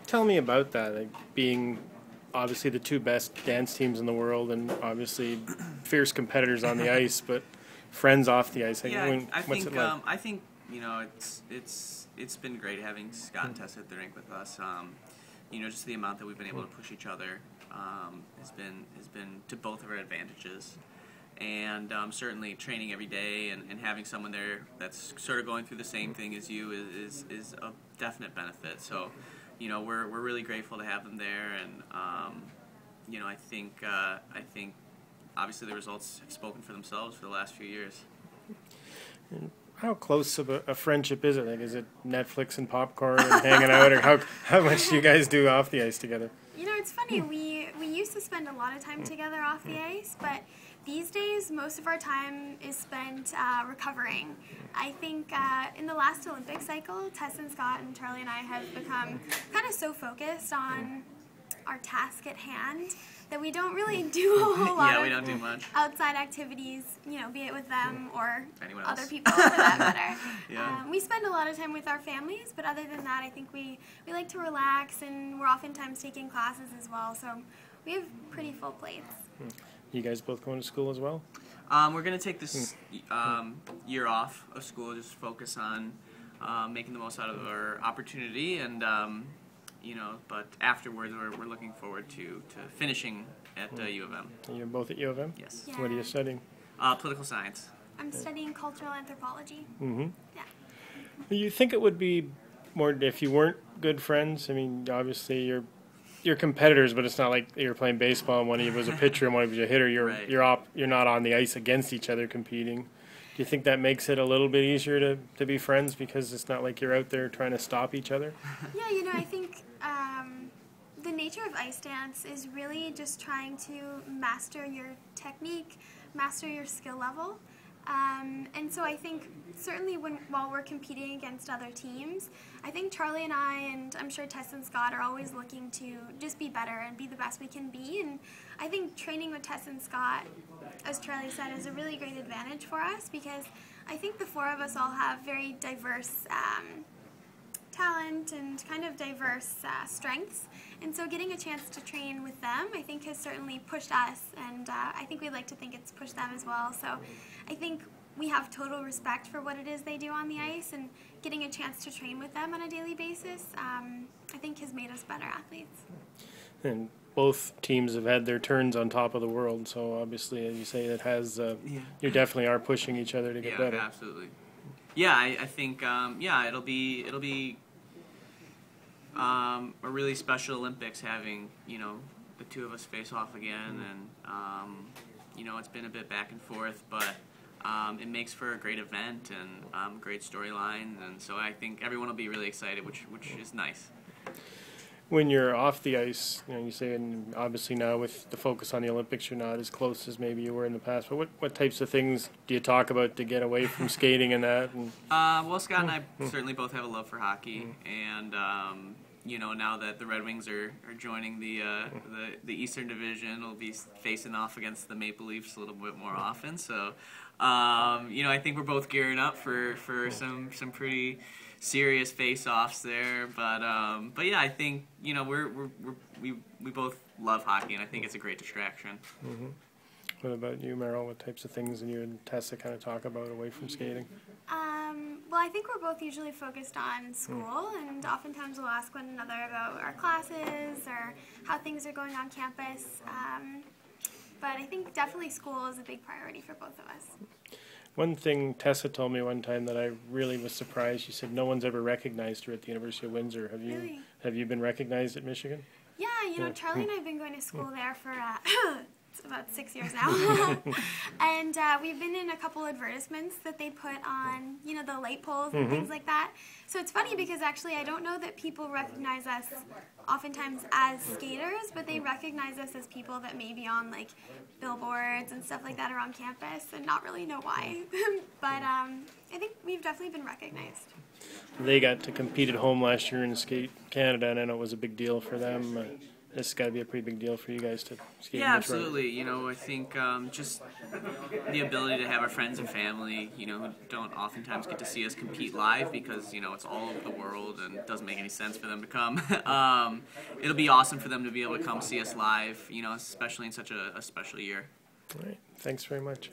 tell me about that, like being obviously the two best dance teams in the world and obviously fierce competitors on the ice, but friends off the ice. Like, what's it like? I think it's been great having Scott and Tessa at the rink with us. Just the amount that we've been able to push each other has been to both of our advantages. And certainly training every day and having someone there that's sort of going through the same thing as you is a definite benefit. So, we're really grateful to have them there, and I think obviously the results have spoken for themselves for the last few years. And how close of a friendship is it? Like, is it Netflix and popcorn and hanging out, or how much do you guys do off the ice together? It's funny. We used to spend a lot of time together off the ice, but these days most of our time is spent recovering. I think in the last Olympic cycle, Tess and Scott and Charlie and I have become kind of so focused on our task at hand that we don't really do a whole lot we don't do much outside activities, be it with them or anyone other else. people for that matter. Yeah. We spend a lot of time with our families, but other than that, I think we like to relax, and we're oftentimes taking classes as well, so we have pretty full plates. You guys both going to school as well? We're going to take this year off of school, just focus on making the most out of our opportunity, and but afterwards we're looking forward to finishing at U of M. You're both at U of M? Yes. Yeah. What are you studying? Political science. I'm studying cultural anthropology. Mm-hmm. Yeah. You think it would be more if you weren't good friends? I mean, obviously you're competitors, but it's not like you're playing baseball and one of you was a pitcher and one of you was a hitter. Right. You're not on the ice against each other competing. Do you think that makes it a little bit easier to be friends because it's not like you're out there trying to stop each other? Yeah, I think the nature of ice dance is really just trying to master your technique, master your skill level. And so I think certainly while we're competing against other teams, I think Charlie and I, and I'm sure Tess and Scott, are always looking to just be better and be the best we can be. And I think training with Tess and Scott, as Charlie said, is a really great advantage for us because I think the four of us all have very diverse talent and kind of diverse strengths. And so getting a chance to train with them, I think, has certainly pushed us, and I think we'd like to think it's pushed them as well. So I think we have total respect for what it is they do on the ice, and getting a chance to train with them on a daily basis, I think has made us better athletes. And both teams have had their turns on top of the world, so obviously, as you say, it has. You definitely are pushing each other to get better. Yeah, absolutely. Yeah, I think it'll be a really special Olympics having the two of us face off again, and it's been a bit back and forth, but it makes for a great event and great storyline, and so I think everyone will be really excited, which is nice. When you're off the ice, you say, and obviously now with the focus on the Olympics, you're not as close as maybe you were in the past. But what types of things do you talk about to get away from skating and that? And well, Scott and I certainly both have a love for hockey, and now that the Red Wings are joining the Eastern Division, we'll be facing off against the Maple Leafs a little bit more often. So, I think we're both gearing up for some pretty serious face-offs there, but yeah, I think we both love hockey, and I think it's a great distraction. Mm-hmm. What about you, Meryl? What types of things do you and Tessa kind of talk about away from skating? Well, I think we're both usually focused on school, and oftentimes we'll ask one another about our classes or how things are going on campus. But I think definitely school is a big priority for both of us. One thing Tessa told me one time that I really was surprised. She said no one's ever recognized her at the University of Windsor. Have you been recognized at Michigan? Yeah, Charlie and I have been going to school there for it's about 6 years now. And we've been in a couple advertisements that they put on, the light poles and things like that. So it's funny because actually I don't know that people recognize us oftentimes as skaters, but they recognize us as people that may be on like billboards and stuff like that around campus and not really know why. But I think we've definitely been recognized. They got to compete at home last year in Skate Canada, and I know it was a big deal for them. this has got to be a pretty big deal for you guys to skate. Yeah, in this road. absolutely. You know, I think just the ability to have our friends and family, you know, who don't oftentimes get to see us compete live because, you know, it's all over the world and it doesn't make any sense for them to come. It'll be awesome for them to be able to come see us live, you know, especially in such a special year. All right. Thanks very much.